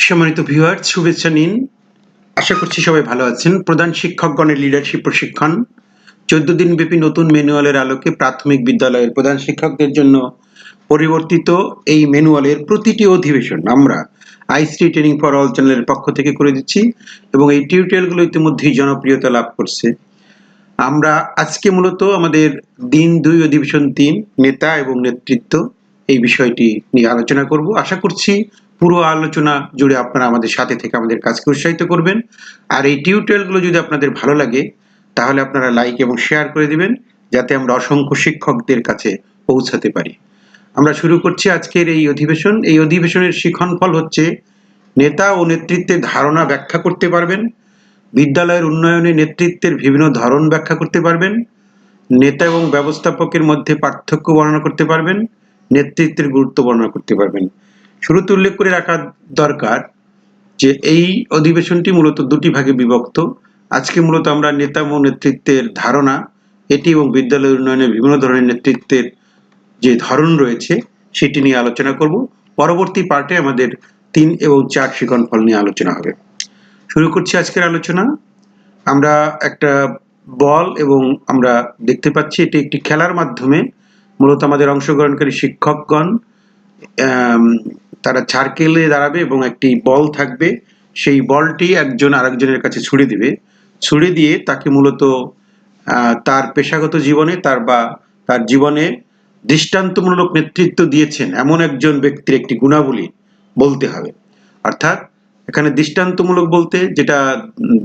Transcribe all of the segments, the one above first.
সম্মানিত ভিউয়ার্স, শুভেচ্ছা নিন। আশা করছি সবাই ভালো আছেন। প্রধান শিক্ষকগণের লিডারশিপ প্রশিক্ষণ 14 দিনব্যাপী নতুন ম্যানুয়ালের আলোকে প্রাথমিক বিদ্যালয়ের প্রধান শিক্ষকদের জন্য পরিবর্তিত এই ম্যানুয়ালের প্রতিটি অধিবেশন আমরা আইসিটি ট্রেনিং ফর অল চ্যানেলের পক্ষ থেকে করে দিচ্ছি এবং এই টিউটোরিয়ালগুলো ইতিমধ্যেই জনপ্রিয়তা লাভ করছে। আমরা আজকে মূলত আমাদের দিন 2 অধিবেশন 3 নেতা এবং নেতৃত্ব এই বিষয়টি নিয়ে আলোচনা করব। আশা করছি পুরো আলোচনা জুড়ে আপনারা আমাদের সাথে থেকে আমাদের কাজকে উৎসাহিত করবেন। আর এই টিউটোরিয়ালগুলো যদি আপনাদের ভালো লাগে তাহলে আপনারা লাইক এবং শেয়ার করে দিবেন, যাতে আমরা অসংখ্য শিক্ষকদের কাছে পৌঁছাতে পারি। আমরা শুরু করছি আজকের এই অধিবেশন। এই অধিবেশনের শিক্ষণফল হচ্ছে নেতা ও নেতৃত্বের ধারণা ব্যাখ্যা করতে পারবেন, বিদ্যালয়ের উন্নয়নে নেতৃত্বের বিভিন্ন ধরন ব্যাখ্যা করতে পারবেন, নেতা এবং ব্যবস্থাপকের মধ্যে পার্থক্য বর্ণনা করতে পারবেন, নেতৃত্বের গুরুত্ব বর্ণনা করতে পারবেন। শুরুতে উল্লেখ করে রাখা দরকার যে এই অধিবেশনটি মূলত দুটি ভাগে বিভক্ত। আজকে মূলত আমরা নেতা এবং নেতৃত্বের ধারণা এটি এবং বিদ্যালয় উন্নয়নে বিভিন্ন ধরনের নেতৃত্বের যে ধরন রয়েছে সেটি নিয়ে আলোচনা করব। পরবর্তী পার্টে আমাদের 3 এবং 4 শিক্ষণফল নিয়ে আলোচনা হবে। শুরু করছি আজকের আলোচনা। আমরা একটা বল এবং আমরা দেখতে পাচ্ছি এটি একটি খেলার মাধ্যমে মূলত আমাদের অংশগ্রহণকারী শিক্ষকগণ তারা সার্কেলে দাঁড়াবে এবং একটি বল থাকবে। সেই বলটি একজন আরেকজনের কাছে ছুড়ে দিবে, ছুড়ে দিয়ে তাকে মূলত তার পেশাগত জীবনে তার জীবনে দৃষ্টান্তমূলক নেতৃত্ব দিয়েছেন এমন একজন ব্যক্তির একটি গুণাবলী বলতে হবে। অর্থাৎ এখানে দৃষ্টান্তমূলক বলতে যেটা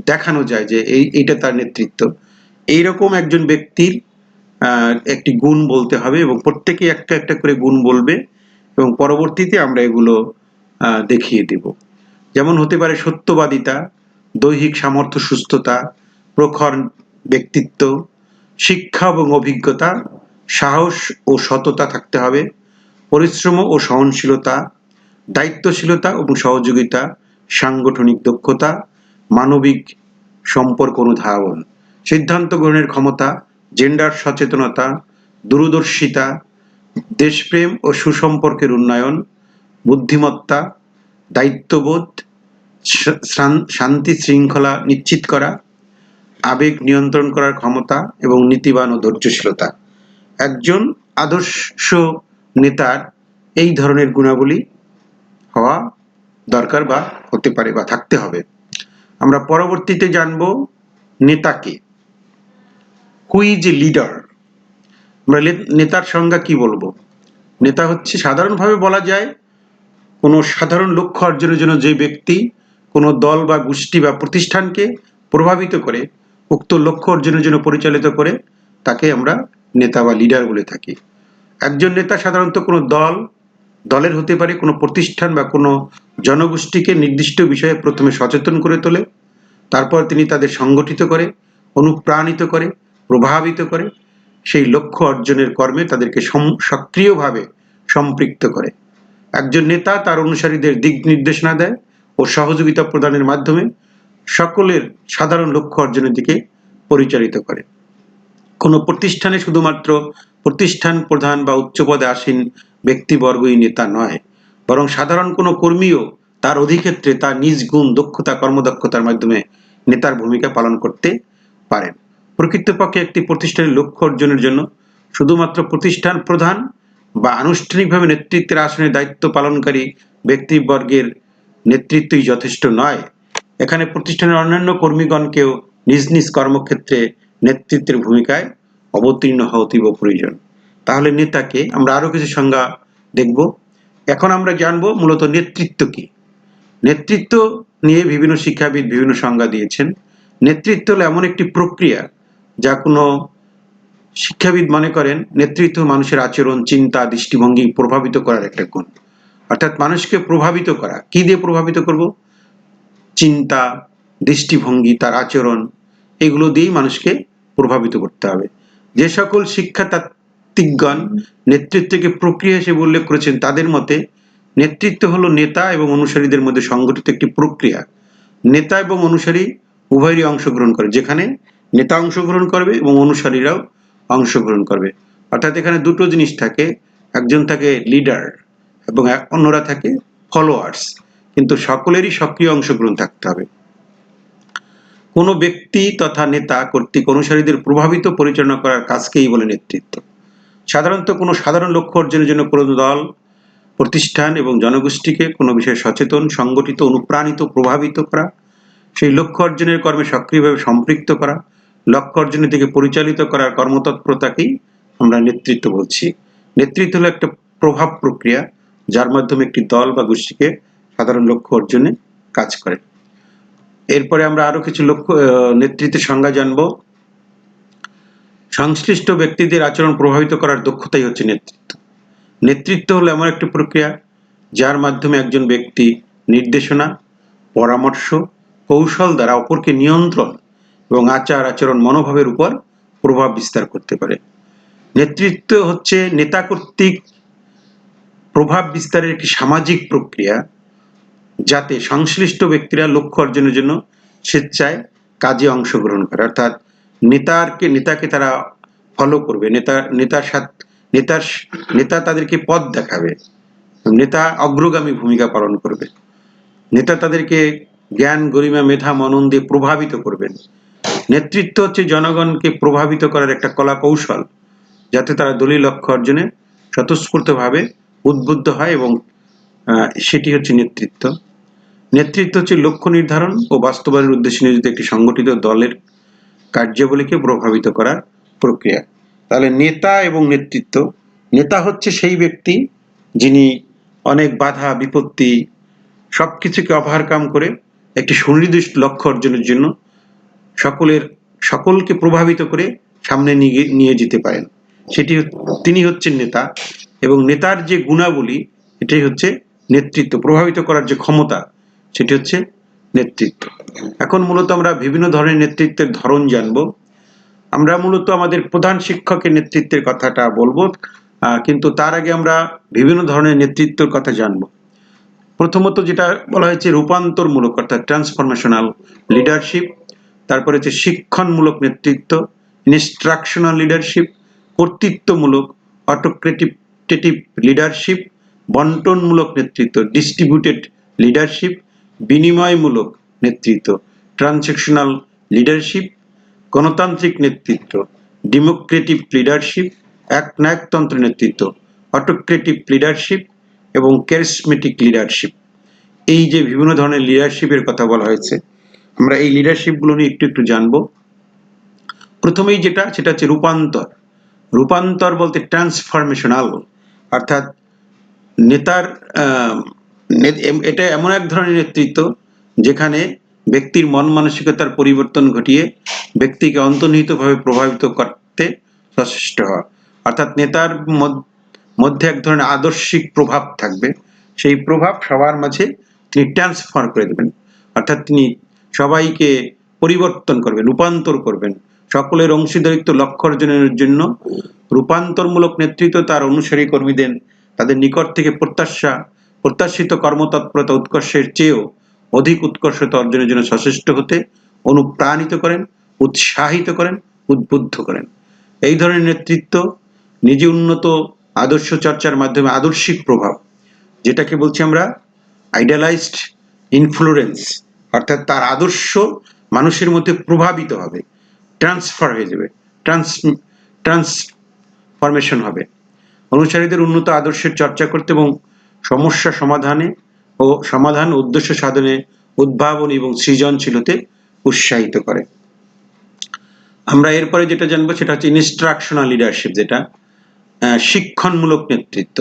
দেখানো যায় যে এইটা তার নেতৃত্ব, এইরকম একজন ব্যক্তির একটি গুণ বলতে হবে এবং প্রত্যেকে একটা একটা করে গুণ বলবে এবং পরবর্তীতে আমরা এগুলো দেখিয়ে দেব। যেমন হতে পারে সত্যবাদিতা, দৈহিক সামর্থ্য, সুস্থতা, প্রখর ব্যক্তিত্ব, শিক্ষা এবং অভিজ্ঞতা, সাহস ও সততা থাকতে হবে, পরিশ্রম ও সহনশীলতা, দায়িত্বশীলতা এবং সহযোগিতা, সাংগঠনিক দক্ষতা, মানবিক সম্পর্ক অনুধাবন, সিদ্ধান্ত গ্রহণের ক্ষমতা, জেন্ডার সচেতনতা, দূরদর্শিতা, দেশপ্রেম ও সুসম্পর্কের উন্নয়ন, বুদ্ধিমত্তা, দায়িত্ববোধ, শান্তি শৃঙ্খলা নিশ্চিত করা, আবেগ নিয়ন্ত্রণ করার ক্ষমতা এবং নীতিবান ও ধৈর্যশীলতা। একজন আদর্শ নেতার এই ধরনের গুণাবলী হওয়া দরকার বা হতে পারে বা থাকতে হবে। আমরা পরবর্তীতে জানব নেতাকে। Who is a leader? আমরা নেতার সংজ্ঞা কি বলবো? নেতা হচ্ছে সাধারণভাবে বলা যায় কোনো সাধারণ লক্ষ্য অর্জনের জন্য যে ব্যক্তি কোনো দল বা গোষ্ঠী বা প্রতিষ্ঠানকে প্রভাবিত করে উক্ত লক্ষ্য অর্জনের জন্য পরিচালিত করে তাকে আমরা নেতা বা লিডার বলে থাকি। একজন নেতা সাধারণত কোনো দলের হতে পারে, কোনো প্রতিষ্ঠান বা কোনো জনগোষ্ঠীকে নির্দিষ্ট বিষয়ে প্রথমে সচেতন করে তোলে, তারপর তিনি তাদের সংগঠিত করে, অনুপ্রাণিত করে, প্রভাবিত করে, সেই লক্ষ্য অর্জনের কর্মে তাদেরকে সক্রিয়ভাবে সম্পৃক্ত করে। একজন নেতা তার অনুসারীদের দিক নির্দেশনা দেয় ও সহযোগিতা প্রদানের মাধ্যমে সকলের সাধারণ লক্ষ্য অর্জনের দিকে পরিচালিত করে। কোনো প্রতিষ্ঠানে শুধুমাত্র প্রতিষ্ঠান প্রধান বা উচ্চ পদে আসীন ব্যক্তিবর্গই নেতা নয়, বরং সাধারণ কোনো কর্মীও তার অধিক্ষেত্রে তার নিজ গুণ, দক্ষতা, কর্মদক্ষতার মাধ্যমে নেতার ভূমিকা পালন করতে পারেন। প্রকৃতপক্ষে একটি প্রতিষ্ঠানের লক্ষ্য অর্জনের জন্য শুধুমাত্র প্রতিষ্ঠান প্রধান বা আনুষ্ঠানিকভাবে নেতৃত্বের আসনে দায়িত্ব পালনকারী ব্যক্তিবর্গের নেতৃত্বই যথেষ্ট নয়। এখানে প্রতিষ্ঠানের অন্যান্য কর্মীগণকেও নিজ নিজ কর্মক্ষেত্রে নেতৃত্বের ভূমিকায় অবতীর্ণ হওয়া অতীব প্রয়োজন। তাহলে নেতাকে আমরা আরো কিছু সংজ্ঞা দেখব। এখন আমরা জানবো মূলত নেতৃত্ব কি। নেতৃত্ব নিয়ে বিভিন্ন শিক্ষাবিদ বিভিন্ন সংজ্ঞা দিয়েছেন। নেতৃত্ব হলো এমন একটি প্রক্রিয়া যা কোনো শিক্ষাবিদ মনে করেন নেতৃত্ব মানুষের আচরণ, চিন্তা, দৃষ্টিভঙ্গি প্রভাবিত করার একটা গুণ। অর্থাৎ মানুষকে প্রভাবিত করা। কি দিয়ে প্রভাবিত করব? চিন্তা, দৃষ্টিভঙ্গি, তার আচরণ, এগুলো দিয়েই মানুষকে প্রভাবিত করতে হবে। যে সকল শিক্ষাতাত্ত্বিকগণ নেতৃত্বকে প্রক্রিয়া হিসেবে উল্লেখ করেছেন তাদের মতে নেতৃত্ব হলো নেতা এবং অনুসারীদের মধ্যে সংগঠিত একটি প্রক্রিয়া। নেতা এবং অনুসারী উভয়েরই অংশগ্রহণ করে, যেখানে নেতা অংশগ্রহণ করবে এবং অনুসারীরাও অংশগ্রহণ করবে। অর্থাৎ এখানে দুটো জিনিস থাকে, একজন থাকে লিডার এবং অন্যরা থাকে ফলোয়ার্স। কিন্তু সকলেরই সক্রিয় অংশগ্রহণ থাকতে হবে। কোনো ব্যক্তি তথা নেতা কর্তৃক অনুসারীদের প্রভাবিত পরিচালনা করার কাজকেই বলে নেতৃত্ব। সাধারণত কোনো সাধারণ লক্ষ্য অর্জনের জন্য কোনো দল, প্রতিষ্ঠান এবং জনগোষ্ঠীকে কোনো বিষয়ে সচেতন, সংগঠিত, অনুপ্রাণিত, প্রভাবিত করা, সেই লক্ষ্য অর্জনের কর্মে সক্রিয়ভাবে সম্পৃক্ত করা, লক্ষ্য অর্জনের দিকে পরিচালিত করার কর্মতৎপরতাকেই আমরা নেতৃত্ব বলছি। নেতৃত্ব হলো একটা প্রভাব প্রক্রিয়া, যার মাধ্যমে একটি দল বা গোষ্ঠীকে সাধারণ লক্ষ্য অর্জনে কাজ করে। এরপরে আমরা আরো কিছু নেতৃত্বের সংজ্ঞা জানবো। সংশ্লিষ্ট ব্যক্তিদের আচরণ প্রভাবিত করার দক্ষতাই হচ্ছে নেতৃত্ব। নেতৃত্ব হলো এমন একটি প্রক্রিয়া যার মাধ্যমে একজন ব্যক্তি নির্দেশনা, পরামর্শ, কৌশল দ্বারা অপরকে নিয়ন্ত্রণ এবং আচার আচরণ মনোভাবের উপর প্রভাব বিস্তার করতে পারে। নেতৃত্ব হচ্ছে নেতা কর্তৃক প্রভাব বিস্তারের একটি সামাজিক প্রক্রিয়া, যাতে সংশ্লিষ্ট ব্যক্তিরা লক্ষ্য অর্জনের জন্য স্বেচ্ছায় কাজে অংশগ্রহণ করে। অর্থাৎ নেতাকে তারা ফলো করবে, নেতা তাদেরকে পথ দেখাবে, নেতা অগ্রগামী ভূমিকা পালন করবে, নেতা তাদেরকে জ্ঞান, গরিমা, মেধা, মনন দিয়ে প্রভাবিত করবেন। নেতৃত্ব হচ্ছে জনগণকে প্রভাবিত করার একটা কলা কৌশল, যাতে তারা দলীয় লক্ষ্য অর্জনে স্বতঃস্ফূর্তভাবে উদ্বুদ্ধ হয়, এবং সেটি হচ্ছে নেতৃত্ব। নেতৃত্ব হচ্ছে লক্ষ্য নির্ধারণ ও বাস্তবায়নের উদ্দেশ্যে নিয়োজিত একটি সংগঠিত দলের কার্যাবলীকে প্রভাবিত করার প্রক্রিয়া। তাহলে নেতা এবং নেতৃত্ব। নেতা হচ্ছে সেই ব্যক্তি যিনি অনেক বাধা বিপত্তি সবকিছুকে ওভারকাম করে একটি সুনির্দিষ্ট লক্ষ্য অর্জনের জন্য সকলকে প্রভাবিত করে সামনে নিয়ে যেতে পারেন, তিনি হচ্ছেন নেতা। এবং নেতার যে গুণাবলী, এটাই হচ্ছে নেতৃত্ব। প্রভাবিত করার যে ক্ষমতা, সেটি হচ্ছে নেতৃত্ব। এখন মূলত আমরা বিভিন্ন ধরনের নেতৃত্বের ধরন জানবো। আমরা মূলত আমাদের প্রধান শিক্ষকের নেতৃত্বের কথাটা বলবো, কিন্তু তার আগে আমরা বিভিন্ন ধরনের নেতৃত্বের কথা জানবো। প্রথমত যেটা বলা হয়েছে রূপান্তরমূলক, অর্থাৎ ট্রান্সফরমেশনাল লিডারশিপ। তারপরে হচ্ছে শিক্ষণমূলক নেতৃত্ব, ইনস্ট্রাকশনাল লিডারশিপ, কর্তৃত্বমূলক অটোক্রেটিভ লিডারশিপ, বন্টনমূলক নেতৃত্ব, ডিস্ট্রিবিউটেড লিডারশিপ, বিনিময়মূলক নেতৃত্ব, ট্রানজেকশনাল লিডারশিপ, গণতান্ত্রিক নেতৃত্ব, ডেমোক্রেটিক লিডারশিপ, একনায়কতন্ত্র নেতৃত্ব, অটোক্রেটিভ লিডারশিপ এবং ক্যারিসমেটিক লিডারশিপ। এই যে বিভিন্ন ধরনের লিডারশিপের কথা বলা হয়েছে, আমরা এই লিডারশিপগুলো নিয়ে একটু জানবো। প্রথমেই সেটা হচ্ছে রূপান্তর। রূপান্তর বলতে ট্রান্সফরমেশনাল, অর্থাৎ এটা এমন এক ধরনের নেতৃত্ব যেখানে ব্যক্তির মন মানসিকতার পরিবর্তন ঘটিয়ে ব্যক্তিকে অন্তর্নিহিতভাবে প্রভাবিত করতে সচেষ্ট হওয়া। অর্থাৎ নেতার মধ্যে এক ধরনের আদর্শিক প্রভাব থাকবে, সেই প্রভাব সবার মাঝে তিনি ট্রান্সফার করে দেবেন, অর্থাৎ তিনি সবাইকে পরিবর্তন করবেন, রূপান্তর করবেন। সকলের অংশীদারিত্ব লক্ষ্য অর্জনের জন্য রূপান্তরমূলক নেতৃত্ব তার অনুসারী কর্মীদের তাদের নিকট থেকে প্রত্যাশিত কর্মতৎপরতা উৎকর্ষের চেয়েও অধিক উৎকর্ষতা অর্জনের জন্য সচেষ্ট হতে অনুপ্রাণিত করেন, উৎসাহিত করেন, উদ্বুদ্ধ করেন। এই ধরনের নেতৃত্ব নিজে উন্নত আদর্শ চর্চার মাধ্যমে আদর্শিক প্রভাব, যেটাকে বলছি আমরা আইডিয়ালাইজড ইনফ্লুয়েন্স, অর্থাৎ তার আদর্শ মানুষের মধ্যে প্রভাবিত হবে, ট্রান্সফার হয়ে যাবে, ট্রান্সফরমেশন হবে। অনুসারীদের উন্নত আদর্শের চর্চা করতে এবং সমস্যা সমাধান উদ্দেশ্য সাধনে উদ্ভাবন এবং সৃজনশীলতে উৎসাহিত করে। আমরা এরপরে যেটা জানবো সেটা হচ্ছে ইনস্ট্রাকশনাল লিডারশিপ, যেটা শিক্ষণমূলক নেতৃত্ব।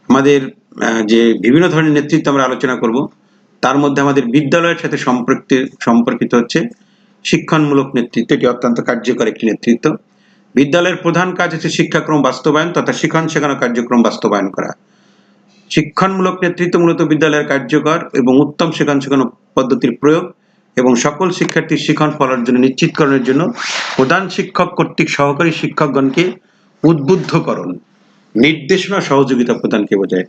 আমাদের যে বিভিন্ন ধরনের নেতৃত্ব আমরা আলোচনা করব, তার মধ্যে আমাদের বিদ্যালয়ের সাথে সম্পর্কিত হচ্ছে শিক্ষণমূলক নেতৃত্ব। এটি অত্যন্ত কার্যকর একটি নেতৃত্ব। বিদ্যালয়ের প্রধান কাজ হচ্ছে শিক্ষাক্রম বাস্তবায়ন তথা শিক্ষণ শেখানো কার্যক্রম বাস্তবায়ন করা। শিক্ষণমূলক নেতৃত্ব মূলত বিদ্যালয়ের কার্যকর এবং উত্তম শিক্ষণ শেখানো পদ্ধতির প্রয়োগ এবং সকল শিক্ষার্থীর শিক্ষণ ফল অর্জন নিশ্চিতকরণের জন্য প্রধান শিক্ষক কর্তৃক সহকারী শিক্ষকগণকে উদ্বুদ্ধকরণ, নির্দেশনা, সহযোগিতা প্রদানকে বোঝায়।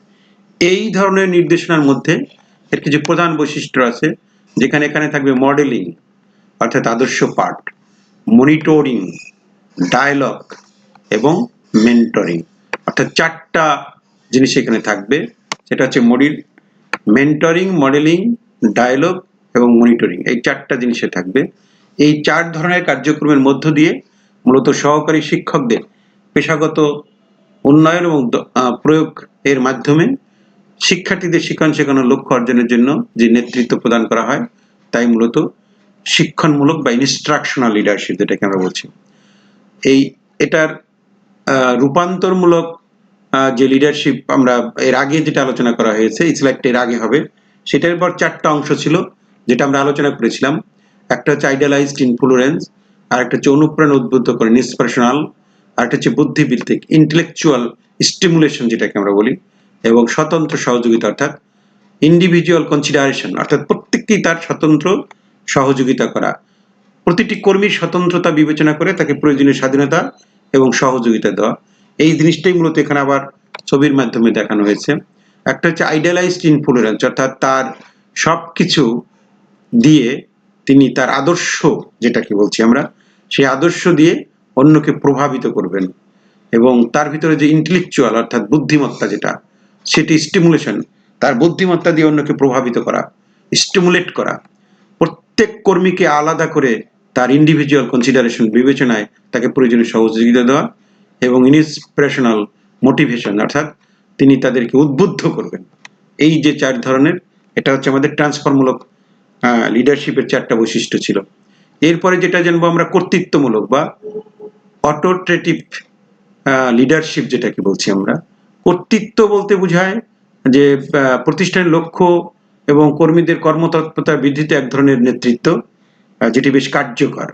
এই ধরনের নির্দেশনার মধ্যে এর কিছু প্রধান বৈশিষ্ট্য আছে, এখানে থাকবে মডেলিং অর্থাৎ আদর্শ পাঠ, মনিটরিং, ডায়ালগ এবং মেন্টরিং, অর্থাৎ চারটা জিনিস এখানে থাকবে। সেটা হচ্ছে মেন্টরিং, মডেলিং, ডায়ালগ এবং মনিটরিং, এই 4টা জিনিসে থাকবে। এই 4 ধরনের কার্যক্রমের মধ্য দিয়ে মূলত সহকারী শিক্ষকদের পেশাগত উন্নয়ন এবং প্রয়োগ এর মাধ্যমে শিক্ষার্থীদের শিক্ষণ শেখানোর লক্ষ্য অর্জনের জন্য যে নেতৃত্ব প্রদান করা হয় তাই মূলত শিক্ষণমূলক বা ইনস্ট্রাকশনাল লিডারশিপ যেটাকে আমরা বলছি। এটার রূপান্তরমূলক যে লিডারশিপ আমরা এর আগে যেটা আলোচনা করা হয়েছে, এই স্লাইডটা এর আগে হবে, সেটার পর 4টা অংশ ছিল যেটা আমরা আলোচনা করেছিলাম। একটা হচ্ছে আইডিয়ালাইজড ইনফ্লুয়েন্স, আর একটা হচ্ছে অনুপ্রেরণ উদ্বুদ্ধ করে ইন্সপিরেশনাল, আর একটা হচ্ছে বুদ্ধিভিত্তিক ইন্টেলেকচুয়াল স্টিমুলেশন যেটাকে আমরা বলি, এবং স্বতন্ত্র সহযোগিতা অর্থাৎ ইন্ডিভিজুয়াল কনসিডারেশন অর্থাৎ প্রত্যেককেই তার স্বতন্ত্র সহযোগিতা করা, প্রতিটি কর্মীর স্বতন্ত্রতা বিবেচনা করে তাকে প্রয়োজনীয় স্বাধীনতা এবং সহযোগিতা দেওয়া। এই জিনিসটাই মূলত এখানে আবার ছবির মাধ্যমে দেখানো হয়েছে। একটা হচ্ছে আইডিয়ালাইজড ইনফ্লুয়েন্স অর্থাৎ তার সবকিছু দিয়ে তিনি তার আদর্শ যেটাকে বলছি আমরা, সেই আদর্শ দিয়ে অন্যকে প্রভাবিত করবেন, এবং তার ভিতরে যে ইন্টেলেকচুয়াল অর্থাৎ বুদ্ধিমত্তা যেটা, সেটি স্টিমুলেশন, তার বুদ্ধিমত্তা দিয়ে অন্যকে প্রভাবিত করা, স্টিমুলেট করা, প্রত্যেক কর্মীকে আলাদা করে তার ইন্ডিভিজুয়াল কনসিডারেশন বিবেচনায় তাকে প্রয়োজনীয় সহযোগিতা দেওয়া, এবং ইন্সপিরেশনাল মোটিভেশন অর্থাৎ তিনি তাদেরকে উদ্বুদ্ধ করবেন। এই যে 4 ধরনের, এটা হচ্ছে আমাদের ট্রান্সফারমূলক লিডারশিপের 4টা বৈশিষ্ট্য ছিল। এরপরে যেটা জানবো আমরা কর্তৃত্বমূলক বা অটোক্রেটিভ লিডারশিপ যেটাকে বলছি আমরা। কর্তৃত্ব বলতে বোঝায় যে প্রতিষ্ঠানের লক্ষ্য এবং কর্মীদের কর্মতৎপরতা বৃদ্ধিতে এক ধরনের নেতৃত্ব যেটি বেশ কার্যকর।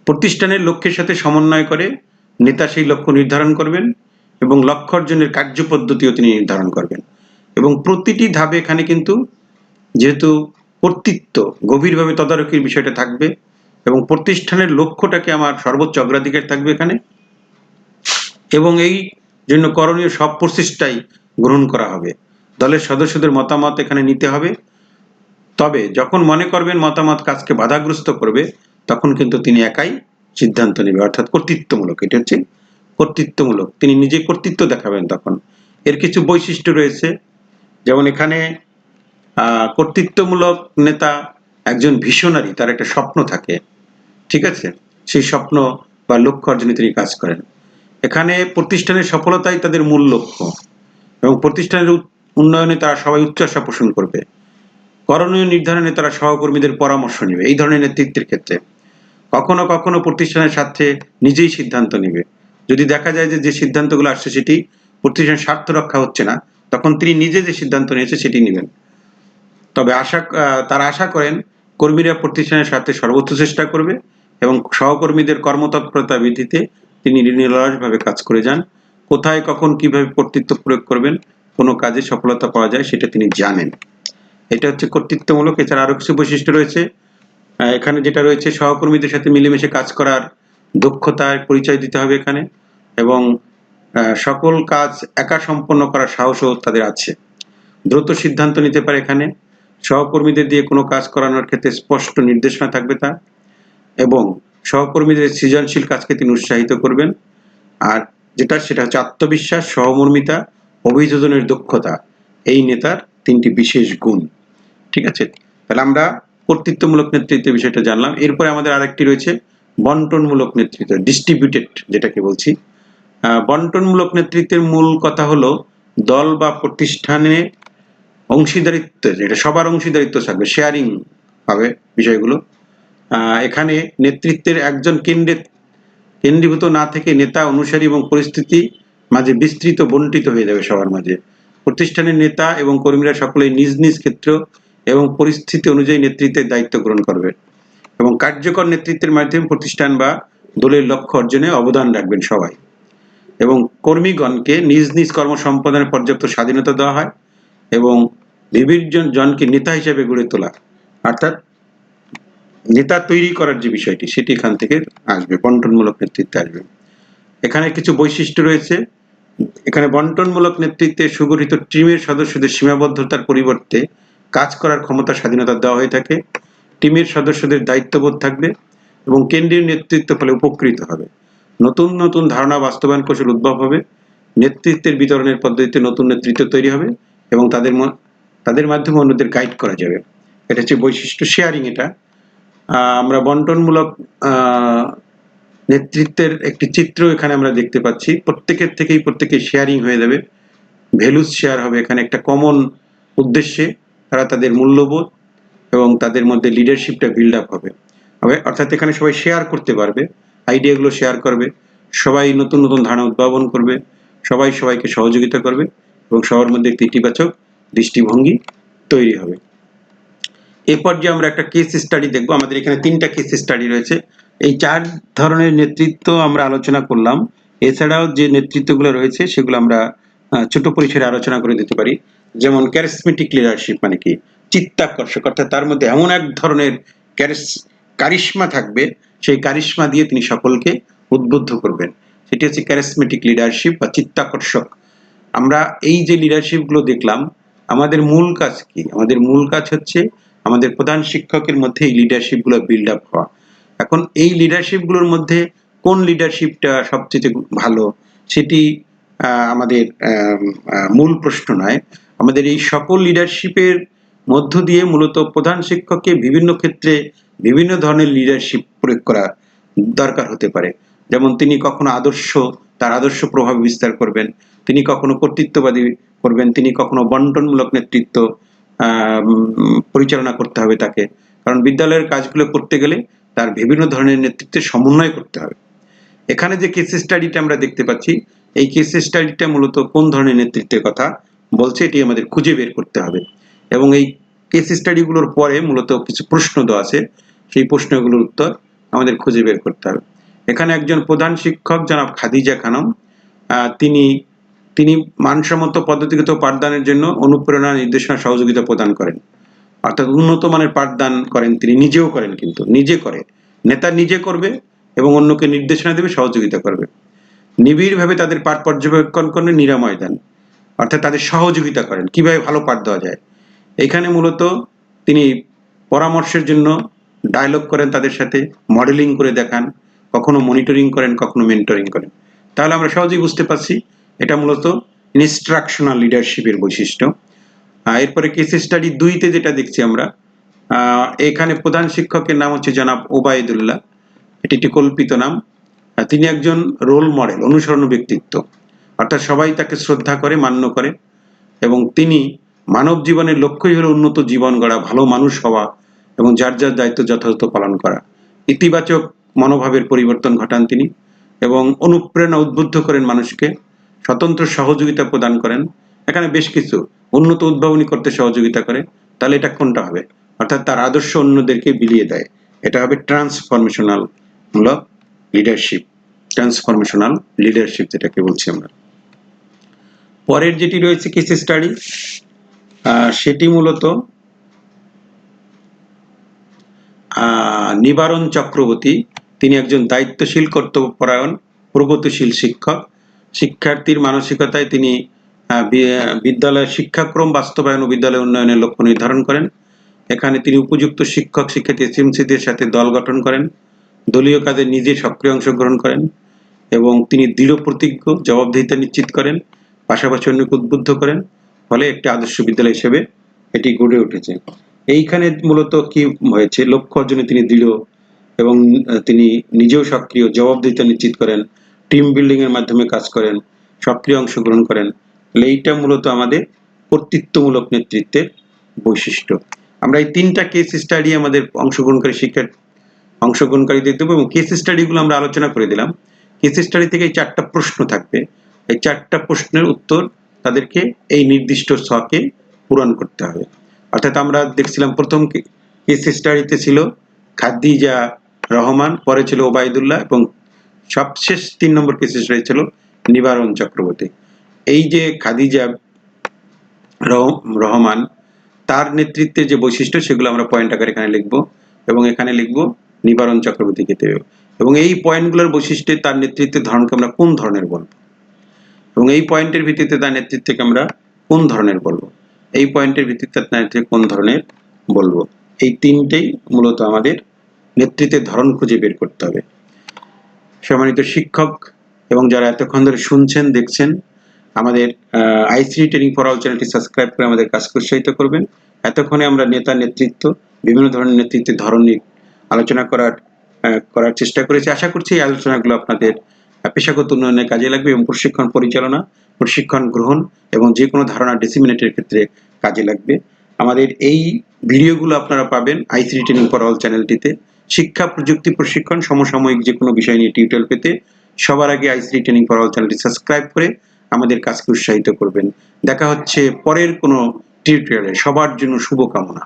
প্রতিষ্ঠানের লক্ষ্যের সাথে সমন্বয় করে নেতা সেই লক্ষ্য নির্ধারণ করবেন এবং লক্ষ্য অর্জনের কার্যপদ্ধতিও তিনি নির্ধারণ করবেন, এবং প্রতিটি ধাপে এখানে কিন্তু যেহেতু কর্তৃত্ব গভীরভাবে তদারকির বিষয়টা থাকবে এবং প্রতিষ্ঠানের লক্ষ্যটাকে আমার সর্বোচ্চ অগ্রাধিকার থাকবে এখানে, এবং এই জন্য করণীয় সব প্রচেষ্টাই গ্রহণ করা হবে। দলের সদস্যদের মতামত এখানে নিতে হবে, তবে যখন মনে করবেন মতামত কাজকে বাধাগ্রস্ত করবে তখন কিন্তু তিনি একাই সিদ্ধান্ত নেবে, অর্থাৎ কর্তৃত্বমূলক। এটা হচ্ছে কর্তৃত্বমূলক, তিনি নিজে কর্তৃত্ব দেখাবেন তখন। এর কিছু বৈশিষ্ট্য রয়েছে, যেমন এখানে কর্তৃত্বমূলক নেতা একজন ভিশনারি, তার একটা স্বপ্ন থাকে, ঠিক আছে, সেই স্বপ্ন বা লক্ষ্য অর্জনে তিনি কাজ করেন। এখানে প্রতিষ্ঠানের সফলতাই তাদের মূল লক্ষ্য এবং প্রতিষ্ঠানের উন্নয়নে তারা সবাই উচ্চাশা পোষণ করবে। করণীয় নির্ধারণে তারা সহকর্মীদের পরামর্শ নেবে। এই ধরনের নেতৃত্বের ক্ষেত্রে কখনো কখনো প্রতিষ্ঠানের স্বার্থে নিজেই সিদ্ধান্ত নেবে। যদি দেখা যায় যে সিদ্ধান্তগুলো আসছে সেটি প্রতিষ্ঠানের স্বার্থ রক্ষা হচ্ছে না, তখন তিনি নিজে যে সিদ্ধান্ত নিয়েছে সেটি নেবেন। তবে তারা আশা করেন কর্মীরা প্রতিষ্ঠানের স্বার্থে সর্বোচ্চ চেষ্টা করবে এবং সহকর্মীদের কর্মতৎপরতা বৃদ্ধিতে তিনি নিরলসভাবে কাজ করে যান। কোথায় কখন কিভাবে কর্তৃত্ব প্রয়োগ করবেন কোনো কাজে সফলতা পাওয়া যায় সেটা তিনি জানেন। এটা হচ্ছে কর্তৃত্বমূলক। এছাড়া আরো কিছু বৈশিষ্ট্য রয়েছে এখানে, যেটা রয়েছে সহকর্মীদের সাথে মিলেমিশে কাজ করার দক্ষতার পরিচয় দিতে হবে এখানে, এবং সকল কাজ একা সম্পন্ন করার সাহসও তাদের আছে। দ্রুত সিদ্ধান্ত নিতে পারে এখানে, সহকর্মীদের দিয়ে কোনো কাজ করানোর ক্ষেত্রে স্পষ্ট নির্দেশনা থাকবে তার, এবং সহকর্মীদের সৃজনশীল কাজকে তিনি উৎসাহিত করবেন। আর সেটা হচ্ছে আত্মবিশ্বাস, সহমর্মিতা, অভিযোজনের দক্ষতা, এই নেতার 3টি বিশেষ গুণ। ঠিক আছে, তাহলে আমরা কর্তৃত্বমূলক নেতৃত্বের বিষয়টা জানলাম। এরপরে আমাদের আরেকটি রয়েছে বন্টনমূলক নেতৃত্ব, ডিস্ট্রিবিউটেড যেটাকে বলছি। বন্টনমূলক নেতৃত্বের মূল কথা হলো দল বা প্রতিষ্ঠানে অংশীদারিত্ব, যেটা সবার অংশীদারিত্ব থাকবে, শেয়ারিং হবে বিষয়গুলো। এখানে নেতৃত্বের একজন কেন্দ্রীভূত না থেকে নেতা, অনুসারী এবং পরিস্থিতি মাঝে বিস্তৃত বন্টিত হয়ে যাবে সবার মাঝে। প্রতিষ্ঠানের নেতা এবং কর্মীরা সকলেই নিজ নিজ ক্ষেত্র এবং পরিস্থিতি অনুযায়ী নেতৃত্বের দায়িত্ব গ্রহণ করবে এবং কার্যকর নেতৃত্বের মাধ্যমে প্রতিষ্ঠান বা দলের লক্ষ্য অর্জনে অবদান রাখবেন সবাই, এবং কর্মীগণকে নিজ নিজ কর্ম সম্পাদনের পর্যাপ্ত স্বাধীনতা দেওয়া হয় এবং বিভিন্ন জনকে নেতা হিসেবে গড়ে তোলা, অর্থাৎ নেতা তৈরি করার যে বিষয়টি সেটি এখান থেকে আসবে, বন্টনমূলক নেতৃত্বে আসবে। এখানে কিছু বৈশিষ্ট্য রয়েছে। এখানে বন্টনমূলক নেতৃত্বে সুগঠিত টিমের সদস্যদের সীমাবদ্ধতার পরিবর্তে কাজ করার ক্ষমতা, স্বাধীনতা দেওয়া হয়ে থাকে। টিমের সদস্যদের দায়িত্ববোধ থাকবে এবং কেন্দ্রীয় নেতৃত্ব ফলে উপকৃত হবে। নতুন নতুন ধারণা বাস্তবায়ন কৌশল উদ্ভব হবে। নেতৃত্বের বিতরণের পদ্ধতিতে নতুন নেতৃত্ব তৈরি হবে এবং তাদের মাধ্যমে অন্যদের গাইড করা যাবে। এটা হচ্ছে বৈশিষ্ট্য শেয়ারিং। এটা আমরা বন্টনমূলক নেতৃত্বের একটি চিত্র এখানে আমরা দেখতে পাচ্ছি। প্রত্যেকের থেকেই প্রত্যেকে শেয়ারিং হয়ে যাবে, ভ্যালুস শেয়ার হবে। এখানে একটা কমন উদ্দেশ্যে তারা তাদের মূল্যবোধ এবং তাদের মধ্যে লিডারশিপটা বিল্ড আপ হবে। অর্থাৎ এখানে সবাই শেয়ার করতে পারবে, আইডিয়াগুলো শেয়ার করবে, সবাই নতুন নতুন ধারণা উদ্ভাবন করবে, সবাই সবাইকে সহযোগিতা করবে এবং সবার মধ্যে একটি ইতিবাচক দৃষ্টিভঙ্গি তৈরি হবে। এরপর যে আমরা একটা কেস স্টাডি দেখবো। আমাদের এখানে 3টা কেস স্টাডি রয়েছে। এই 4 ধরনের নেতৃত্ব আমরা আলোচনা করলাম। এছাড়াও যে নেতৃত্বগুলো রয়েছে সেগুলো আমরা ছোট পরিসরে আলোচনা করে দিতে পারি। যেমন ক্যারিসমেটিক লিডারশিপ মানে কি? চিত্তাকর্ষক, অর্থাৎ তার মধ্যে এমন এক ধরনের কারিশমা থাকবে, সেই কারিশমা দিয়ে তিনি সকলকে উদ্বুদ্ধ করবেন। সেটি হচ্ছে ক্যারিসমেটিক লিডারশিপ বা চিত্তাকর্ষক। আমরা এই যে লিডারশিপ গুলো দেখলাম, আমাদের মূল কাজ কি? আমাদের মূল কাজ হচ্ছে আমাদের প্রধান শিক্ষকের মধ্যে এই লিডারশিপ গুলো বিল্ড আপ হওয়া। এখন এই লিডারশিপ গুলোর মধ্যে কোন লিডারশিপটা সবচেয়ে ভালো সেটি আমাদের মূল প্রশ্ন নয়। আমাদের এই সকল লিডারশিপের মধ্য দিয়ে মূলত প্রধান শিক্ষককে বিভিন্ন ক্ষেত্রে বিভিন্ন ধরনের লিডারশিপ প্রয়োগ করা দরকার হতে পারে। যেমন তিনি কখনো তার আদর্শ প্রভাব বিস্তার করবেন, তিনি কখনো কর্তৃত্ববাদী করবেন, তিনি কখনো বন্টনমূলক নেতৃত্ব পরিচালনা করতে হবে তাকে। কারণ বিদ্যালয়ের কাজগুলো করতে গেলে তার বিভিন্ন ধরনের নেতৃত্বের সমন্বয় করতে হবে। এখানে যে কেস স্টাডিটা আমরা দেখতে পাচ্ছি, এই কেস স্টাডিটা মূলত কোন ধরনের নেতৃত্বের কথা বলছে এটি আমাদের খুঁজে বের করতে হবে। এবং এই কেস স্টাডিগুলোর পরে মূলত কিছু প্রশ্ন দেওয়া আছে, সেই প্রশ্নগুলোর উত্তর আমাদের খুঁজে বের করতে হবে। এখানে একজন প্রধান শিক্ষক জনাব খাদিজা খানম, তিনি মানসম্মত পদ্ধতিগত পাঠদানের জন্য অনুপ্রেরণা, নির্দেশনা, সহযোগিতা প্রদান করেন। অর্থাৎ উন্নত মানের পাঠদান করেন, তিনি নিজেও করেন, কিন্তু নিজে করে, নেতা নিজে করবে এবং অন্যকে নির্দেশনা দেবে, সহযোগিতা করবে। নিবিড়ভাবে তাদের পাঠ পর্যবেক্ষণ করে নিরাময় দেন, অর্থাৎ তাদের সহযোগিতা করেন কিভাবে ভালো পাঠ দেওয়া যায়। এখানে মূলত তিনি পরামর্শের জন্য ডায়লগ করেন, তাদের সাথে মডেলিং করে দেখান, কখনো মনিটরিং করেন, কখনো মেন্টরিং করেন। তাহলে আমরা সহজেই বুঝতে পারছি এটা মূলত ইনস্ট্রাকশনাল লিডারশিপের বৈশিষ্ট্য। এরপরে কেস স্টাডি 2-তে যেটা দেখছি আমরা, এখানে প্রধান শিক্ষকের নাম হচ্ছে জনাব ওবায়দুল্লাহ। এটি একটি কল্পিত নাম। তিনি একজন রোল মডেল, অনুসরণীয় ব্যক্তিত্ব, অর্থাৎ সবাই তাকে শ্রদ্ধা করে, মান্য করে এবং তিনি মানব জীবনের লক্ষ্যই হলো উন্নত জীবন গড়া, ভালো মানুষ হওয়া এবং যার যার দায়িত্ব যথাযথ পালন করা। ইতিবাচক মনোভাবের পরিবর্তন ঘটান তিনি এবং অনুপ্রেরণা, উদ্বুদ্ধ করেন মানুষকে, স্বতন্ত্র সহযোগিতা প্রদান করেন। এখানে বেশ কিছু উন্নত উদ্ভাবনী করতে সহযোগিতা করে। তাহলে এটা কোনটা হবে? অর্থাৎ তার আদর্শ অন্যদেরকে বিলিয়ে দেয়। এটা হবে ট্রান্সফরমেশনাল মূলক লিডারশিপ, ট্রান্সফরমেশনাল লিডারশিপ যেটাকে বলছি আমরা। পরের যেটি রয়েছে কেস স্টাডি, সেটি মূলত নিবারণ চক্রবর্তী। তিনি একজন দায়িত্বশীল, কর্তব্যপরায়ণ, প্রগতিশীল শিক্ষক। শিক্ষার্থীর মানসিকতায় তিনি বিদ্যালয়ের শিক্ষাক্রম বাস্তবায়ন ও বিদ্যালয় উন্নয়নের লক্ষ্য নির্ধারণ করেন। এখানে তিনি উপযুক্ত শিক্ষক শিক্ষার্থী এসএমসিদের সাথে দল গঠন করেন, দলীয় কাজে নিজে সক্রিয় অংশগ্রহণ করেন এবং তিনি দৃঢ় প্রতিজ্ঞ, জবাবদিহিতা নিশ্চিত করেন, পাশাপাশি অন্যকে উদ্বুদ্ধ করেন। ফলে একটি আদর্শ বিদ্যালয় হিসেবে এটি গড়ে উঠেছে। এইখানে মূলত কি হয়েছে? লক্ষ্য অর্জনে তিনি দৃঢ় এবং তিনি নিজেও সক্রিয়, জবাবদিহিতা নিশ্চিত করেন, টিম বিল্ডিং এর মাধ্যমে কাজ করেন, সক্রিয় অংশগ্রহণ করেন। এইটা মূলত আমাদের কর্তৃত্বমূলক নেতৃত্বের বৈশিষ্ট্য। আমরা এই 3টা কেস স্টাডি আমাদের অংশগ্রহণকারীদের দেবো এবং কেস স্টাডিগুলো আমরা আলোচনা করে দিলাম। কেস স্টাডি থেকে 4টা প্রশ্ন থাকবে। এই 4টা প্রশ্নের উত্তর তাদেরকে এই নির্দিষ্ট ছকে পূরণ করতে হবে। অর্থাৎ আমরা দেখছিলাম প্রথম কেস স্টাডিতে ছিল খাদিজা রহমান, পরে ছিল ওবায়দুল্লাহ এবং সবশেষ 3 নম্বর কেস স্টাডি ছিল নিবারণ চক্রবর্তী। এই যে খাদিজা রহমান, তার নেতৃত্বের যে বৈশিষ্ট্য সেগুলো আমরা পয়েন্ট আকারে এখানে লিখব এবং এখানে লিখব নিবারণ চক্রবর্তীকে দেব এবং এই পয়েন্টগুলোর বৈশিষ্ট্যে তার নেতৃত্বের ধরনকে আমরা কোন ধরনের বলবো এবং এই পয়েন্টের ভিত্তিতে তার নেতৃত্বকে আমরা কোন ধরনের বলবো, এই পয়েন্টের ভিত্তিতে তার নেতৃত্ব কোন ধরনের বলবো। এই 3টেই মূলত আমাদের নেতৃত্বের ধরন খুঁজে বের করতে হবে। সম্মানিত শিক্ষক এবং যারা এতক্ষণ ধরে শুনছেন, দেখছেন, আমাদের আইসিটি ট্রেনিং ফর অল চ্যানেলটি সাবস্ক্রাইব করে আমাদের কাজকে উৎসাহিত করবেন। এতক্ষণে আমরা নেতা নেতৃত্ব, বিভিন্ন ধরনের নেতৃত্বের ধরন নিয়ে আলোচনা করার চেষ্টা করেছি। আশা করছি এই আলোচনাগুলো আপনাদের পেশাগত উন্নয়নে কাজে লাগবে এবং প্রশিক্ষণ পরিচালনা, প্রশিক্ষণ গ্রহণ এবং যে কোনো ধারণা ডিসিমিনেটের ক্ষেত্রে কাজে লাগবে। আমাদের এই ভিডিওগুলো আপনারা পাবেন আইসিটি ট্রেনিং ফর অল চ্যানেলটিতে। শিক্ষা, প্রযুক্তি, প্রশিক্ষণ, সমসাময়িক যে কোনো বিষয় নিয়ে টিউটোরিয়াল পেতে সবার আগে আইসিটি ট্রেনিং ফর অল চ্যানেলটি সাবস্ক্রাইব করে আমাদের কাজকে উৎসাহিত করবেন। দেখা হচ্ছে পরের কোনো টিউটোরিয়ালে। সবার জন্য শুভকামনা।